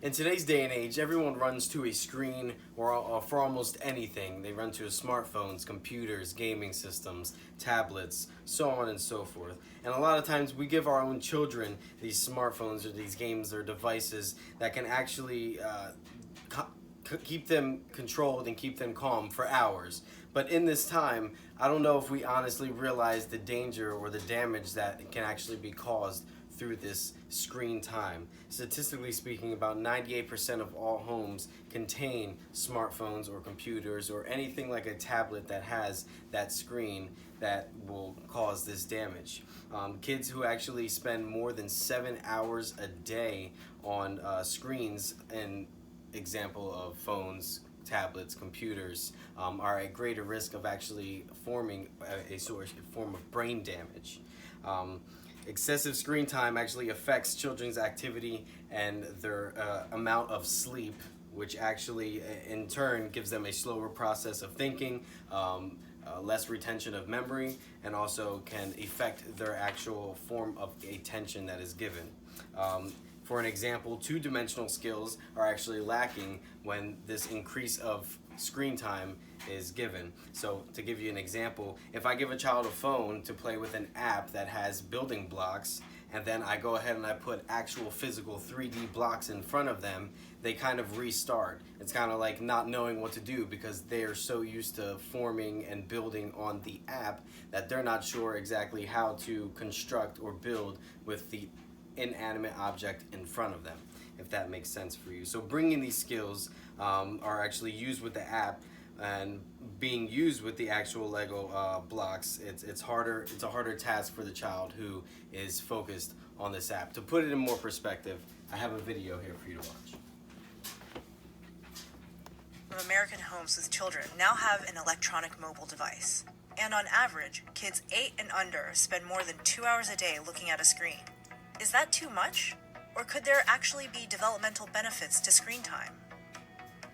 In today's day and age, everyone runs to a screen or for almost anything. They run to smartphones, computers, gaming systems, tablets, so on and so forth. And a lot of times we give our own children these smartphones or these games or devices that can actually keep them controlled and keep them calm for hours. But in this time, I don't know if we honestly realize the danger or the damage that can actually be caused through this screen time. Statistically speaking, about 98% of all homes contain smartphones or computers or anything like a tablet that has that screen that will cause this damage. Kids who actually spend more than 7 hours a day on screens, and example of phones, tablets, computers, are at greater risk of actually forming a form of brain damage. Excessive screen time actually affects children's activity and their amount of sleep, which actually in turn gives them a slower process of thinking, less retention of memory, and also can affect their actual form of attention that is given. For an example, two-dimensional skills are actually lacking when this increase of screen time is given. So to give you an example, if I give a child a phone to play with an app that has building blocks, and then I go ahead and I put actual physical 3D blocks in front of them, they kind of restart. It's kind of like not knowing what to do because they are so used to forming and building on the app that they're not sure exactly how to construct or build with the inanimate object in front of them, if that makes sense for you. So bringing these skills are actually used with the app and being used with the actual Lego blocks. It's harder. It's a harder task for the child who is focused on this app. To put it in more perspective, I have a video here for you to watch. American homes with children now have an electronic mobile device. And on average, kids 8 and under spend more than 2 hours a day looking at a screen. Is that too much? Or could there actually be developmental benefits to screen time?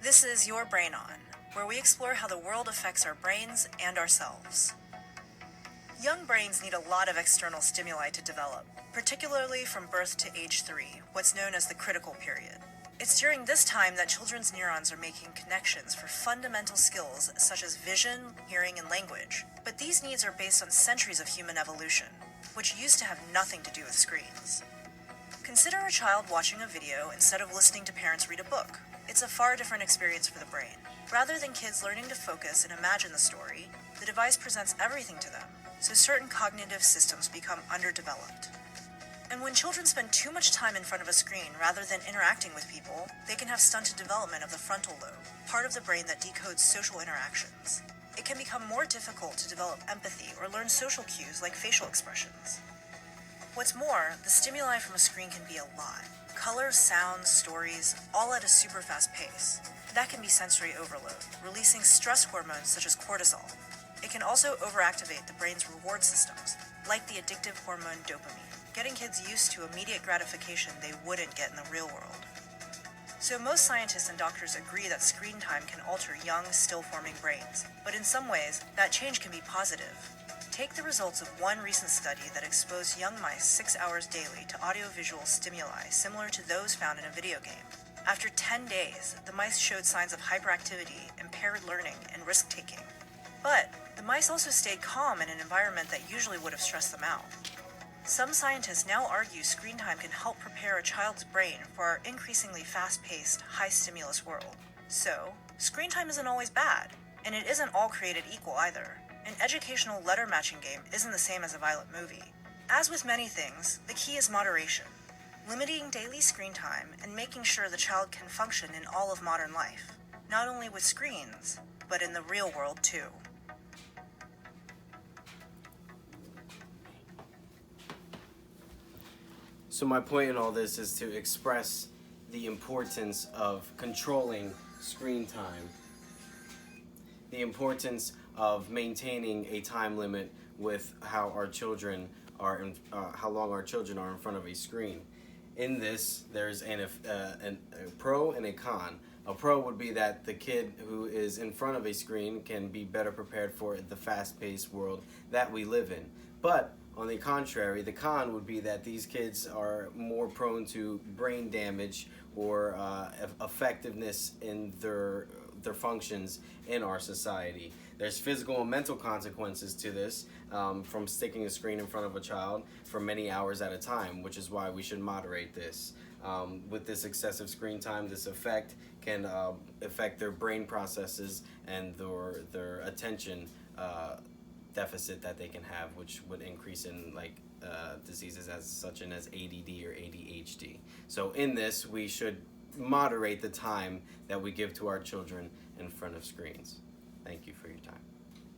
This is Your Brain On, where we explore how the world affects our brains and ourselves. Young brains need a lot of external stimuli to develop, particularly from birth to age 3, what's known as the critical period. It's during this time that children's neurons are making connections for fundamental skills such as vision, hearing, and language. But these needs are based on centuries of human evolution, which used to have nothing to do with screens. Consider a child watching a video instead of listening to parents read a book. It's a far different experience for the brain. Rather than kids learning to focus and imagine the story, the device presents everything to them, so certain cognitive systems become underdeveloped. And when children spend too much time in front of a screen rather than interacting with people, they can have stunted development of the frontal lobe, part of the brain that decodes social interactions. It can become more difficult to develop empathy or learn social cues like facial expressions. What's more, the stimuli from a screen can be a lot. Colors, sounds, stories, all at a super fast pace. That can be sensory overload, releasing stress hormones such as cortisol. It can also overactivate the brain's reward systems, like the addictive hormone dopamine, getting kids used to immediate gratification they wouldn't get in the real world. So most scientists and doctors agree that screen time can alter young, still-forming brains, but in some ways, that change can be positive. Take the results of one recent study that exposed young mice 6 hours daily to audiovisual stimuli similar to those found in a video game. After 10 days, the mice showed signs of hyperactivity, impaired learning, and risk-taking. But the mice also stayed calm in an environment that usually would have stressed them out. Some scientists now argue screen time can help prepare a child's brain for our increasingly fast-paced, high-stimulus world. So, screen time isn't always bad, and it isn't all created equal either. An educational letter-matching game isn't the same as a violent movie. As with many things, the key is moderation, limiting daily screen time and making sure the child can function in all of modern life, not only with screens, but in the real world too. So my point in all this is to express the importance of controlling screen time, the importance of maintaining a time limit with how our children are, how long our children are in front of a screen. In this, there's a pro and a con. A pro would be that the kid who is in front of a screen can be better prepared for the fast-paced world that we live in. But on the contrary, the con would be that these kids are more prone to brain damage or effectiveness in their functions in our society. There's physical and mental consequences to this, from sticking a screen in front of a child for many hours at a time, which is why we should moderate this. With this excessive screen time, this effect can affect their brain processes and their attention deficit that they can have, which would increase in diseases as such as ADD or ADHD. So in this, we should moderate the time that we give to our children in front of screens. Thank you for your time.